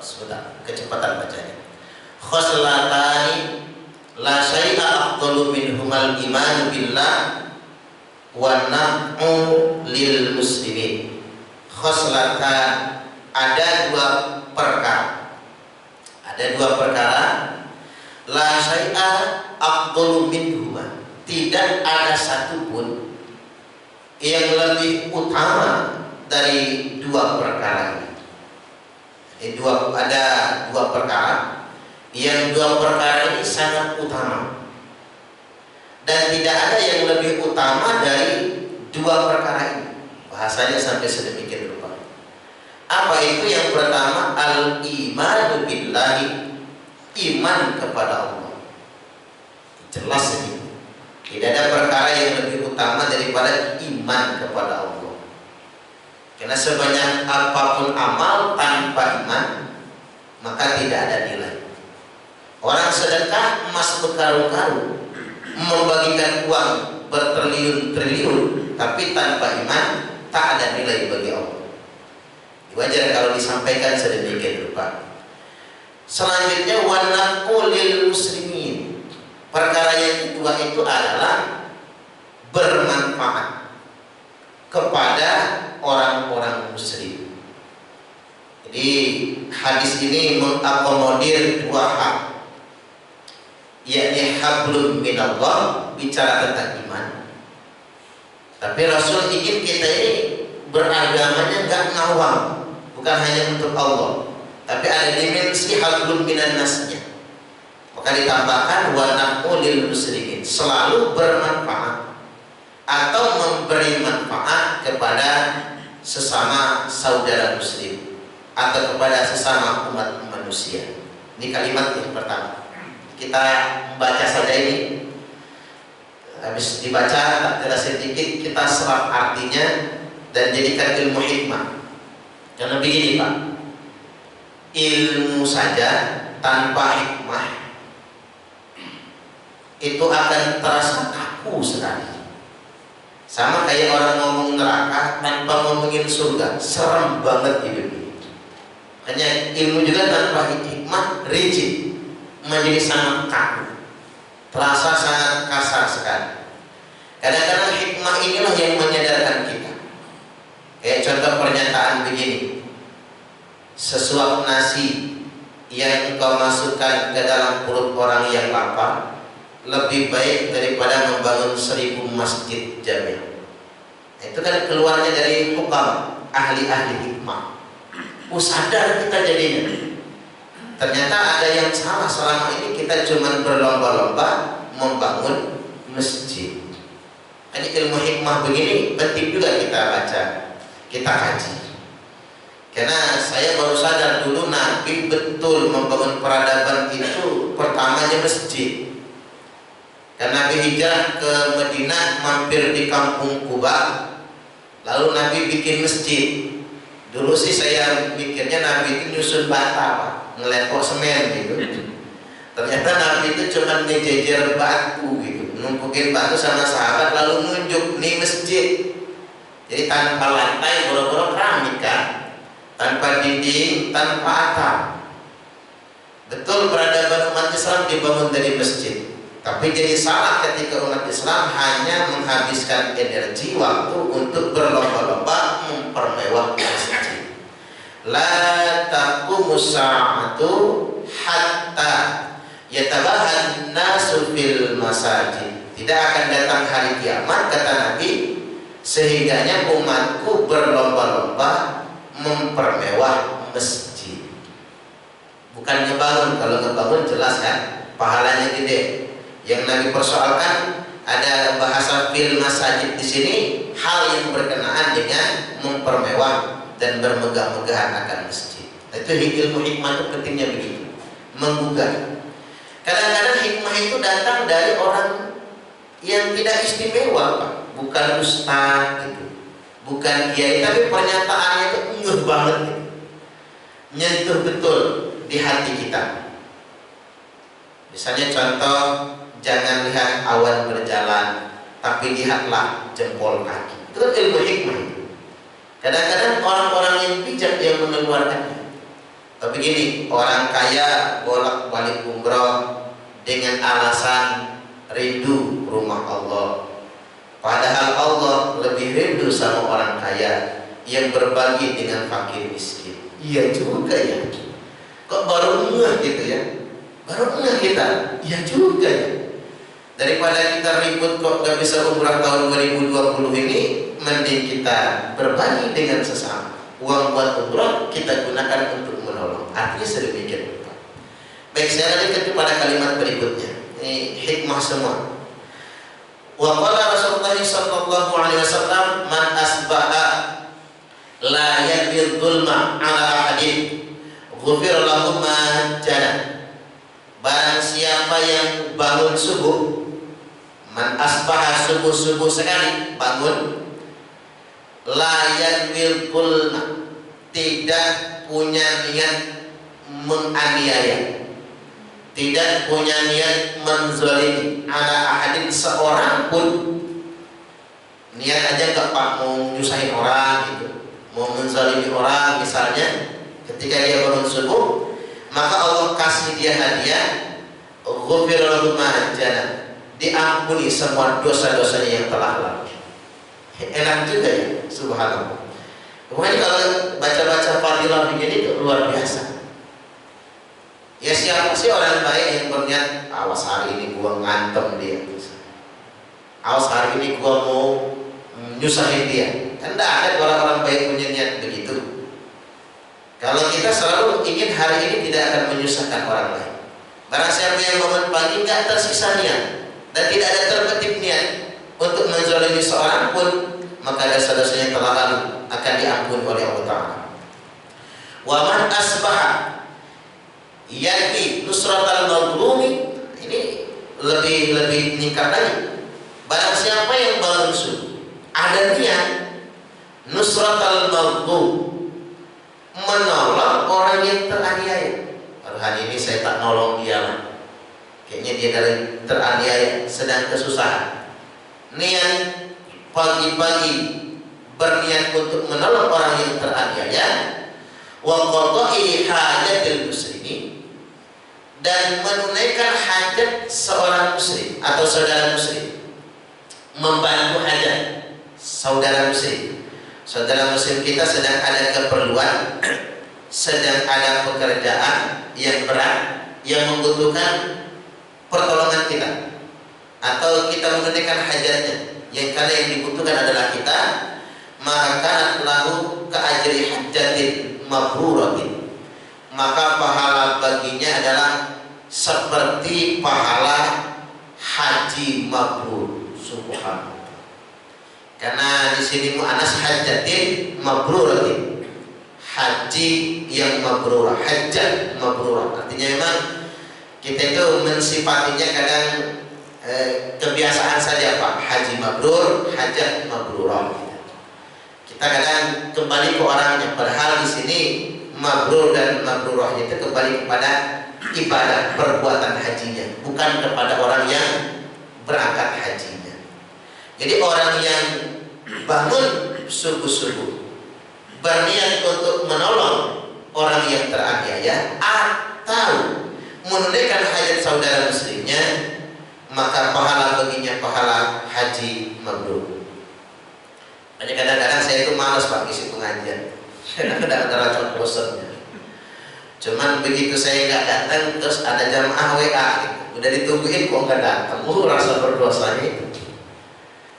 sebentar, kecepatan bacanya. Khoslatani la syai'a afdalu minhumal iman billah wa naf'u lil muslimin. Khoslatan, ada dua perkara. Ada dua perkara. La syai'a afdalu minhuma. Tidak ada satupun yang lebih utama dari dua perkara ini. Ada dua perkara, yang dua perkara ini sangat utama, dan tidak ada yang lebih utama dari dua perkara ini. Bahasanya sampai sedemikian rupa. Apa itu? Yang pertama, al-imanu billahi, iman kepada Allah. Jelas ini. Tidak ada perkara yang lebih utama daripada iman kepada Allah. Karena sebanyak apapun amal tanpa iman, maka tidak ada nilai. Orang sedekah emas berkarung-karung, membagikan uang bertriliun-triliun, tapi tanpa iman tak ada nilai bagi Allah. Wajar kalau disampaikan sedemikian rupa. Selanjutnya, wa naqul lil muslimin. Perkara yang kedua itu adalah bermanfaat kepada orang-orang muslim. Jadi hadis ini mengakomodir dua hal, yakni hablum minallah, bicara tentang iman. Tapi Rasul ingin kita ini beragamanya gak ngawang, bukan hanya untuk Allah, tapi ada dimensi hablum minan nasnya. Maka ditambahkan wa naqulil muslimin, selalu bermanfaat atau memberi manfaat kepada sesama saudara muslim atau kepada sesama umat manusia. Ini kalimat yang pertama. Kita membaca saja ini, habis dibaca tak terasa sedikit kita serap artinya dan jadikan ilmu hikmah. Karena begini Pak, ilmu saja tanpa hikmah itu akan terasa kaku sekali. Sama kayak orang ngomong neraka tanpa ngomongin surga, serem banget hidup ini. Hanya ilmu juga tanpa hikmah rigid, menjadi sangat kaku, terasa sangat kasar sekali. Kadang-kadang hikmah inilah yang menyadarkan kita. Kayak contoh pernyataan begini, sesuap nasi yang engkau masukkan ke dalam perut orang yang lapar lebih baik daripada membangun 1000 masjid jami'. Itu kan keluarnya dari hukam, ahli-ahli hikmah. Sadar kita jadinya. Ternyata ada yang salah selama ini, kita cuma berlomba-lomba membangun masjid. Ini ilmu hikmah begini penting juga kita baca, kita kaji. Karena saya baru sadar dulu Nabi betul membangun peradaban itu pertamanya masjid. Dan Nabi hijrah ke Madinah, mampir di kampung Kuba, lalu Nabi bikin masjid. Dulu sih saya mikirnya Nabi itu nyusun bata, Pak, ngelempok semen gitu. Ternyata Nabi itu cuma ngejejer batu gitu, numpukin batu sama sahabat lalu nunjuk nih masjid. Jadi tanpa lantai, boro-boro keramik kan, tanpa dinding, tanpa atap. Betul peradaban umat Islam dibangun dari masjid. Tapi jadi salah ketika umat Islam hanya menghabiskan energi waktu untuk berlomba-lomba mempermewah masjid. La taqumus sa'atu hatta yatabahan nasu fil masajid. Tidak akan datang hari kiamat, kata Nabi, sehingganya umatku berlomba-lomba mempermewah masjid. Bukan ngebangun, kalau ngebangun jelas kan pahalanya gede. Yang Nabi persoalkan ada bahasa fil masajid di sini, hal yang berkenaan dengan mempermewah dan bermegah-megahan akan masjid. Itu ilmu hikmah itu pentingnya begitu, menggugah. Kadang-kadang hikmah itu datang dari orang yang tidak istimewa, Pak. Bukan ustaz gitu, bukan kiai, tapi pernyataannya itu ngeh banget gitu. Nyentuh betul di hati kita. Misalnya contoh, jangan lihat awan berjalan, tapi lihatlah jempol kaki. Itu kan ilmu hikmah itu. Kadang-kadang orang-orang yang bijak yang mengeluarkannya. Begini, orang kaya bolak-balik umroh dengan alasan rindu rumah Allah. Padahal Allah lebih rindu sama orang kaya yang berbagi dengan fakir miskin. Iya juga ya. Kok baru ngeh gitu ya? Baru ngeh kita. Iya juga ya. Daripada kita ribut kok gak bisa umrah tahun 2020 ini, mending kita berbagi dengan sesama. Uang buat umrah kita gunakan untuk menolong. Artinya sedemikian rupa. Baik, saya lanjutkan kepada kalimat berikutnya. Ini hikmah semua. Wa qala Rasulullah sallallahu alaihi wasallam, man asbaha la yadhil dzulma ala ahadin ghufira lahu ma jana. Barang siapa yang bangun subuh, man asbaha subuh-subuh sekali bangun, la yadhil dzulma, tidak punya niat menganiaya, tidak punya niat menzalimi ala ahadin, seorang pun. Niat aja gak pak mau nyusahin orang gitu, mau menzalimi orang misalnya. Ketika dia bangun subuh, maka Allah kasih dia hadiah, ghufira lahu ma jana, diampuni semua dosa-dosanya yang telah lalu. Enak juga ya, subhanallah. Pokoknya kalau baca-baca fadilah begini itu luar biasa. Ya siapa sih orang baik yang berniat, awas hari ini gua ngantem dia, awas hari ini gua mau nyusahin dia. Kan tidak ada orang-orang baik punya niat begitu. Kalau kita selalu ingin hari ini tidak akan menyusahkan orang lain. Barang siapa yang bangun pagi nggak tersisa niat dan tidak ada terbetik niat untuk menzalimi seorang pun, maka dosa-dosanya telah lalu akan diampuni oleh Allah Ta'ala. Wa man asbaha yakni nusratal mazlumi, ini lebih meningkat lagi. Barang siapa yang bangun subuh ada niat nusratal mazlum, menolong orang yang teraniaya. Hari ini saya tak nolong dia lah, kayaknya dia dari teraniaya sedang kesusahan. Niat pagi-pagi berniat untuk menolong orang yang teraniaya, wa qada'i hajatil muslimin, dan menunaikan hajat seorang muslim atau saudara muslim, membantu hajat saudara muslim. Saudara muslim kita sedang ada keperluan, sedang ada pekerjaan yang berat yang membutuhkan pertolongan kita, atau kita menunaikan hajatnya yang karena yang dibutuhkan adalah kita, maka lahu ka'ajri hajjatin mabruratin, maka pahala baginya adalah seperti pahala haji mabrur. Subhanallah. Karena di sini mu'anas hajjatin mabruratin, haji yang mabrurah, hajjat mabrurah. Artinya memang kita itu mensifatinya kadang kebiasaan saja Pak, haji mabrur, hajat mabrurah. Kita kadang kembali ke orangnya, padahal di sini mabrur dan mabrurah itu kembali kepada ibadah perbuatan hajinya, bukan kepada orang yang berangkat hajinya. Jadi orang yang bangun subuh-subuh berniat untuk menolong orang yang teraniaya atau menunaikan hajat saudara muslimnya, maka pahala baginya pahala haji mabrur. Hanya kadang-kadang saya itu malas Pak isi pengajian, kadang-kadang ada racun bosannya. Cuman begitu saya nggak datang, terus ada jamaah WA gitu, udah ditungguin kok nggak datang, rasa berdosanya itu.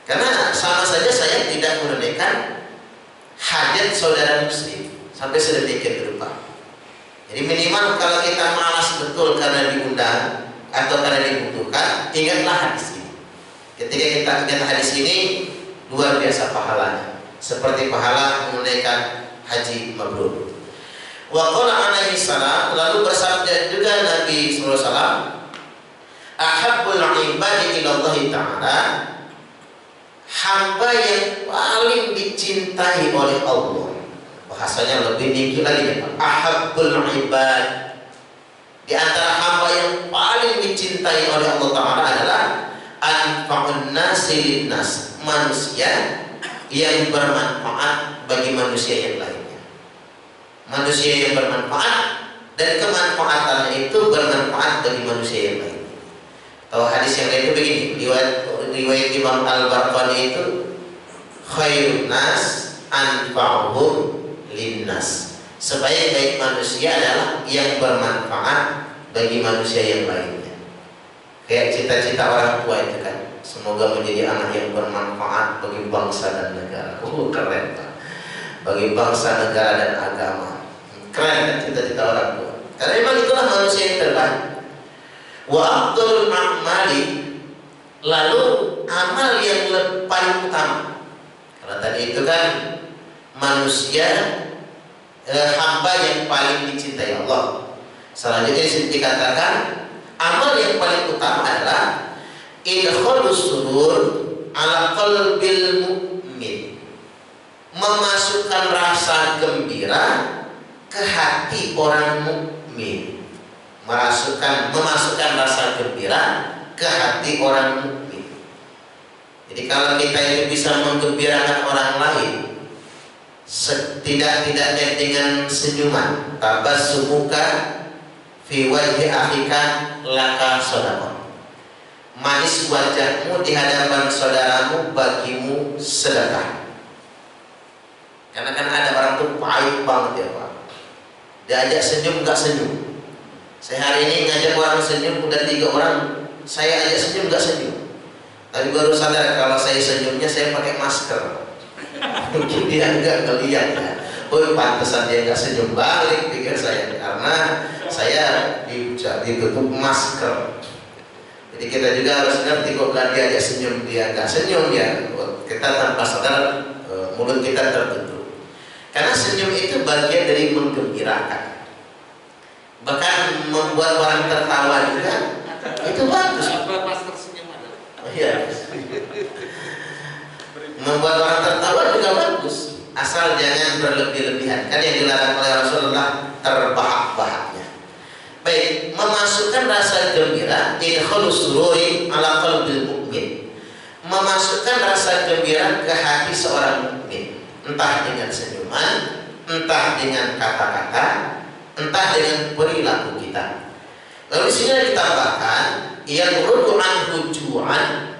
Karena sama saja saya tidak menunaikan hajat saudara muslim sampai sedemikian rupa. Jadi minimal kalau kita malas betul karena diundang atau karena dibutuhkan, ingatlah hadis ini. Ketika kita ingat hadis ini, luar biasa pahalanya, seperti pahala menunaikan haji mabrur. Wa qala alaihi salam, lalu bersabda juga Nabi sallallahu alaihi wasallam, ahabbul ibadi ila Allah Ta'ala, hamba yang paling dicintai oleh Allah. Bahasanya lebih tinggi lagi ya Pak. Ahabbul ibad, di antara hamba yang paling dicintai oleh Allah Ta'ala adalah anfa'un nasi linnas, manusia yang bermanfaat bagi manusia yang lainnya. Manusia yang bermanfaat dan kemanfaatannya itu bermanfaat bagi manusia yang lain. Tahu hadis yang lain itu begini, riwayat Imam Al-Barqani itu khairun nas anfa'uhum linnas. Sebaik-baik manusia adalah yang bermanfaat bagi manusia yang lainnya. Kayak cita-cita orang tua itu kan, semoga menjadi anak yang bermanfaat bagi bangsa dan negara. Keren Pak. Bagi bangsa, negara dan agama. Keren kan cita-cita orang tua. Karena memang itulah manusia yang terbaik. Wa afdhalul a'mali, lalu amal yang paling utama. Karena tadi itu kan manusia hamba yang paling dicintai Allah. Selanjutnya dikatakan amal yang paling utama adalah idkhalus surur ala qalbil mu'min, memasukkan rasa gembira ke hati orang mukmin. Memasukkan rasa gembira ke hati orang mukmin. Jadi kalau kita itu bisa menggembirakan orang lain, setidak-tidaknya dengan senyuman, tabassumuka fi wajhi akhika laka shadaqah, manis wajahmu di hadapan saudaramu bagimu sedekah. Karena kan ada orang tuh pahit banget ya Pak, diajak senyum nggak senyum. Saya hari ini ngajak orang senyum, udah 3 orang saya ajak senyum nggak senyum. Tapi baru sadar kalau saya senyumnya saya pakai masker. Mungkin dia nggak ngeliat ya. Oh pantesan dia nggak senyum balik, pikir saya, karena saya ditutup masker. Jadi kita juga harus ngerti kok dia ajak senyum dia nggak senyum ya. Kita tanpa sadar mulut kita tertutup. Karena senyum itu bagian dari menggembirakan. Bahkan membuat orang tertawa juga itu bagus. Masker senyum ada. Oh iya. Membuat orang tertawa juga bagus, asal jangan berlebih-lebihan. Kan yang dilarang oleh Rasulullah terbahak-bahaknya. Baik, memasukkan rasa gembira idkhalus sururi ala qalbil mu'min, memasukkan rasa gembira ke hati seorang mukmin, entah dengan senyuman, entah dengan kata-kata, entah dengan perilaku kita. Lalu di sini ditambahkan yang rudu'an hujuan,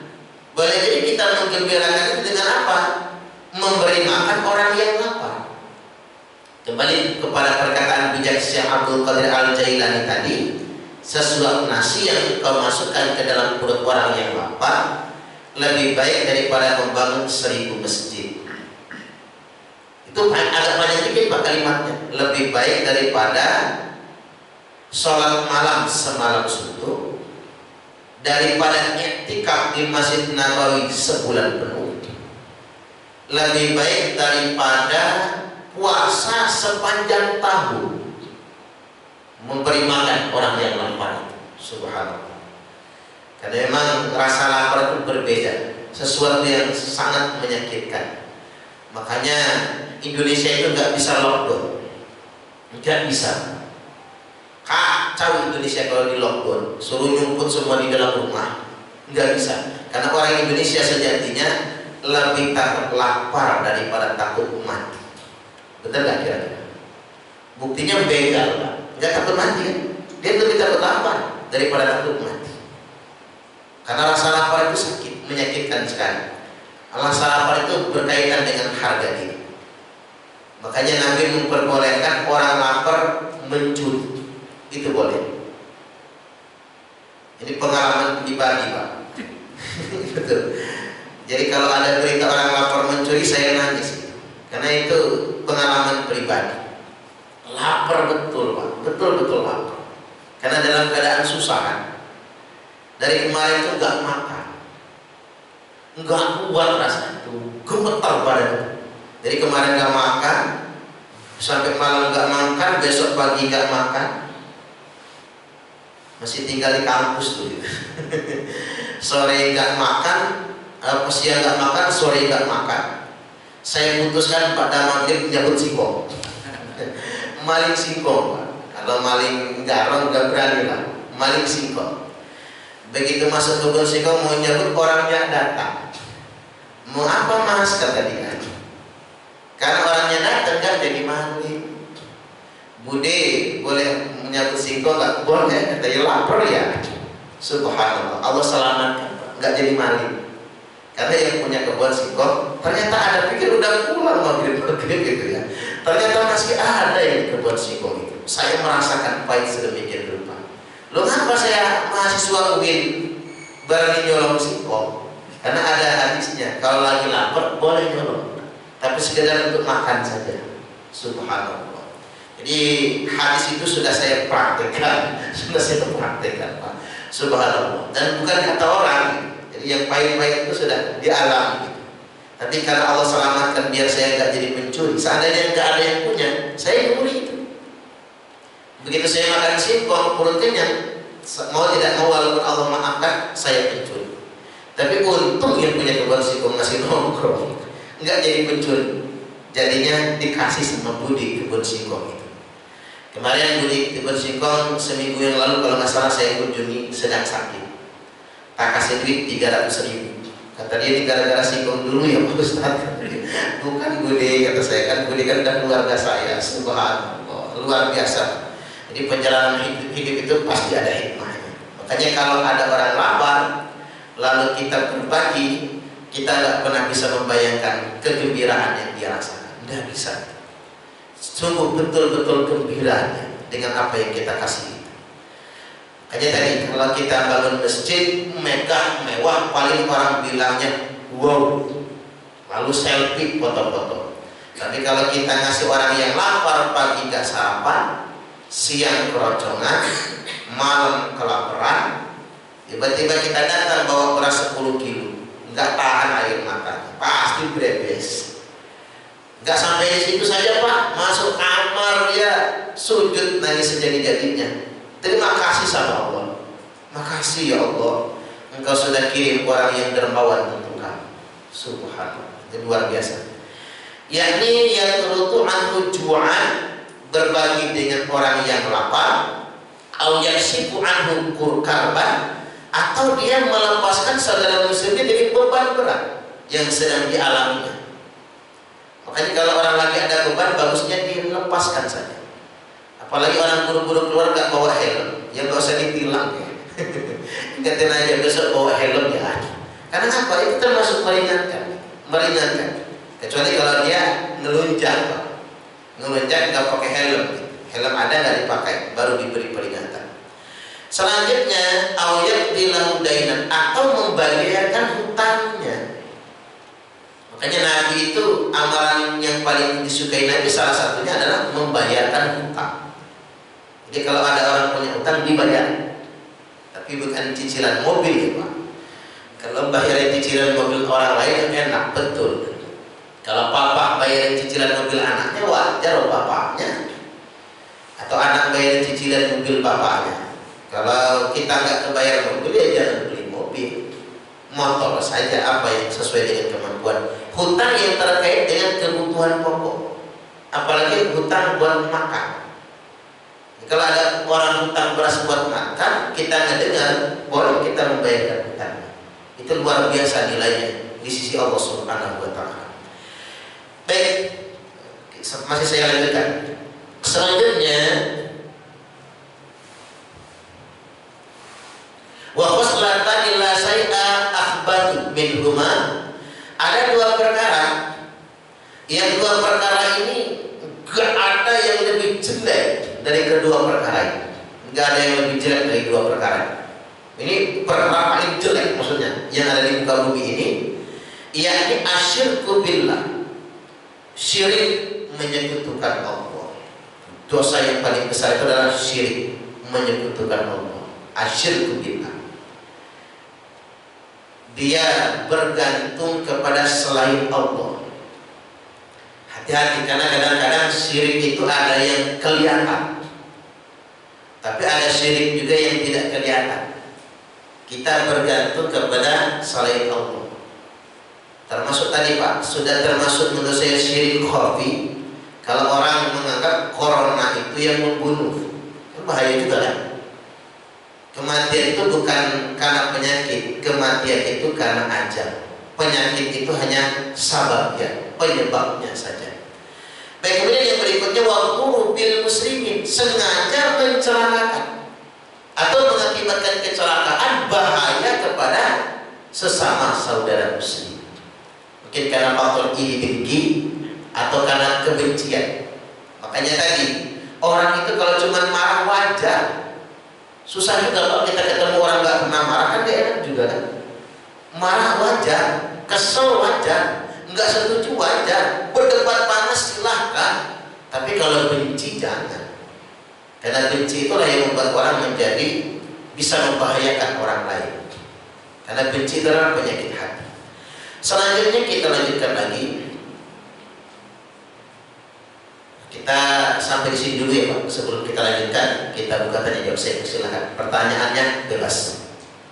boleh jadi kita menggembirakan itu dengan apa? Memberi makan orang yang lapar. Kembali kepada perkataan bijak Syekh Abdul Qadir Al-Jailani tadi, sesuap nasi yang kau masukkan ke dalam perut orang yang lapar lebih baik daripada membangun 1000 masjid. Itu agak banyak dikit Pak kalimatnya. Lebih baik daripada sholat malam semalam suntuk, daripada iktikaf di Masjid Nabawi sebulan penuh, lebih baik daripada puasa sepanjang tahun, memberi makan orang yang lapar. Subhanallah. Karena memang rasa lapar itu berbeda, sesuatu yang sangat menyakitkan. Makanya Indonesia itu nggak bisa lockdown, nggak bisa. Kacau Indonesia kalau di lockdown, suruh nyumput semua di dalam rumah, nggak bisa. Karena orang Indonesia sejatinya lebih takut lapar daripada takut mati. Betul nggak kira-kira? Buktinya begal Pak, nggak takut mati kan? Dia lebih takut lapar daripada takut mati. Karena rasa lapar itu sakit, menyakitkan sekali. Rasa lapar itu berkaitan dengan harga diri. Makanya Nabi memperbolehkan orang lapar mencuri. Itu boleh. Ini pengalaman pribadi Pak. Betul. Jadi kalau ada berita orang lapar mencuri, saya nangis. Karena itu pengalaman pribadi. Lapar betul Pak, betul-betul lapar. Karena dalam keadaan susah kan. Dari kemarin itu nggak makan, nggak kuat rasanya itu, gemetar badan. Jadi kemarin nggak makan, sampai malam nggak makan, besok pagi nggak makan, masih tinggal di kampus tuh. Sore nggak makan, siang nggak makan, sore nggak makan. Saya putuskan pada maghrib menyambut singkong. Maling singkong Pak. Kalau maling garong nggak berani lah, maling singkong. Begitu masuk kebun singkong mau nyebut, orangnya datang. Mau apa Mas, kata dia. Karena orangnya datang kan jadi maling. Bude boleh menyambut singkong nggak boleh, katanya lapar ya. Subhanallah, Allah selamatkan, nggak jadi maling. Karena yang punya kebun singkong ternyata ada, pikir udah pulang maghrib gitu ya. Ternyata masih ada yang kebun singkong itu. Saya merasakan pahit sedemikian rupa. Loh, ngapa saya mahasiswa UIN berani nyolong singkong? Karena ada hadisnya, kalau lagi lapar boleh nyolong, tapi sekedar untuk makan saja. Subhanallah. Jadi hadis itu sudah saya praktekkan, Pak. Subhanallah. Dan bukan kata orang. Jadi yang pahit-pahit itu sudah dialami. Tapi karena Allah selamatkan biar saya nggak jadi pencuri. Seandainya nggak ada yang punya, saya nyuri itu. Begitu saya makan singkong, perut kenyang, mau tidak mau walaupun Allah maafkan, saya pencuri. Tapi untung yang punya kebun singkong ngasih nongkrong, nggak jadi pencuri. Jadinya dikasih sama Budi kebun singkong itu. Kemarin Budi kebun singkong seminggu yang lalu kalau nggak salah saya kunjungi sedang sakit. Tak kasih duit 300.000. Kata dia ini gara-gara singkong dulu ya Pak Ustaz. Bukan Budi, kata saya, kan Budi kan udah keluarga saya. Subhanallah, luar biasa. Jadi perjalanan hidup itu pasti ada hikmahnya. Makanya kalau ada orang lapar lalu kita berbagi, kita nggak pernah bisa membayangkan kegembiraan yang dia rasakan. Tidak bisa. Sungguh betul-betul gembiranya dengan apa yang kita kasih. Makanya tadi kalau kita bangun masjid megah, mewah, paling orang bilangnya wow, lalu selfie, foto-foto. Tapi kalau kita ngasih orang yang lapar, pagi nggak sarapan, siang keroncongan, malam kelaparan, tiba-tiba kita datang bawa beras 10 kilo, nggak tahan air mata, pasti brebes. Nggak sampai di situ saja Pak, masuk kamar ya sujud nangis sejadi-jadinya. Terima kasih sama Allah. Makasih ya Allah, Engkau sudah kirim orang yang dermawan untuk kami. Subhanallah, itu luar biasa. Yakni yang terutuhan tujuan berbagi dengan orang yang lapar, atau yang sifu anhu karban, atau dia melepaskan saudara muslimnya dari beban berat yang sedang dialaminya. Makanya kalau orang lagi ada beban, bagusnya dilepaskan saja. Apalagi orang buru-buru keluar gak bawa helm, yang gak usah ditilang ya. Ingatin aja besok bawa helm ya. Karena apa? Itu termasuk meringankan. Kecuali kalau dia ngelunjak, Pak. Ngelunjak gak pakai helm. Helm ada gak dipakai, baru diberi peringatan. Selanjutnya, awyak dilahu dainan, atau membayarkan hutangnya. Makanya Nabi itu amalan yang paling disukai Nabi salah satunya adalah membayarkan hutang. Jadi kalau ada orang punya hutang dibayar, tapi bukan cicilan mobil ya Pak. Kalau bayarin cicilan mobil orang lain enak betul. Kalau papa bayarin cicilan mobil anaknya wajar bapaknya, atau anak bayarin cicilan mobil bapaknya. Kalau kita nggak kebayar mobil ya jangan beli mobil, motor saja apa yang sesuai dengan kemampuan. Hutang yang terkait dengan kebutuhan pokok, apalagi hutang buat makan. Kalau ada orang hutang beras buat makan, kita ngedengar, boleh kita membayarkan hutang. Itu luar biasa nilainya di sisi Allah Subhanahu wa Ta'ala. Baik, masih saya lanjutkan. Selanjutnya, wa khoslatani la say'a akhbatu minhuma. Ada dua perkara, yang dua perkara ini gak ada yang lebih jelek dari kedua perkara ini. Gak ada yang lebih jelek dari dua perkara. Ini perkara paling jelek maksudnya yang ada di muka bumi ini, yakni asyirku billah, syirik menyekutukan Allah. Dosa yang paling besar itu adalah syirik menyekutukan Allah. Asyirku billah, dia bergantung kepada selain Allah. Hati-hati, karena kadang-kadang syirik itu ada yang kelihatan, tapi ada syirik juga yang tidak kelihatan. Kita bergantung kepada selain Allah. Termasuk tadi Pak, sudah termasuk menurut saya syirik khafi. Kalau orang menganggap corona itu yang membunuh, itu bahaya juga kan. Kematian itu bukan karena penyakit, kematian itu karena ajal. Penyakit itu hanya sababnya, penyebabnya saja. Baik, kemudian yang berikutnya waquru bil muslimin, sengaja mencelakakan atau mengakibatkan kecelakaan bahaya kepada sesama saudara muslim. Mungkin karena faktor iri dengki atau karena kebencian. Makanya tadi orang itu kalau cuma marah wajar. Susah juga kalau kita ketemu orang nggak pernah marah, kan gak enak juga kan. Marah wajar, kesel wajar, nggak setuju wajar, berdebat panas silahkan, tapi kalau benci jangan. Karena benci itulah yang membuat orang menjadi bisa membahayakan orang lain. Karena benci itu adalah penyakit hati. Selanjutnya kita lanjutkan lagi. Kita sampai di sini dulu ya Pak. Sebelum kita lanjutkan, kita buka tanya jawab. Saya silakan. Pertanyaannya bebas.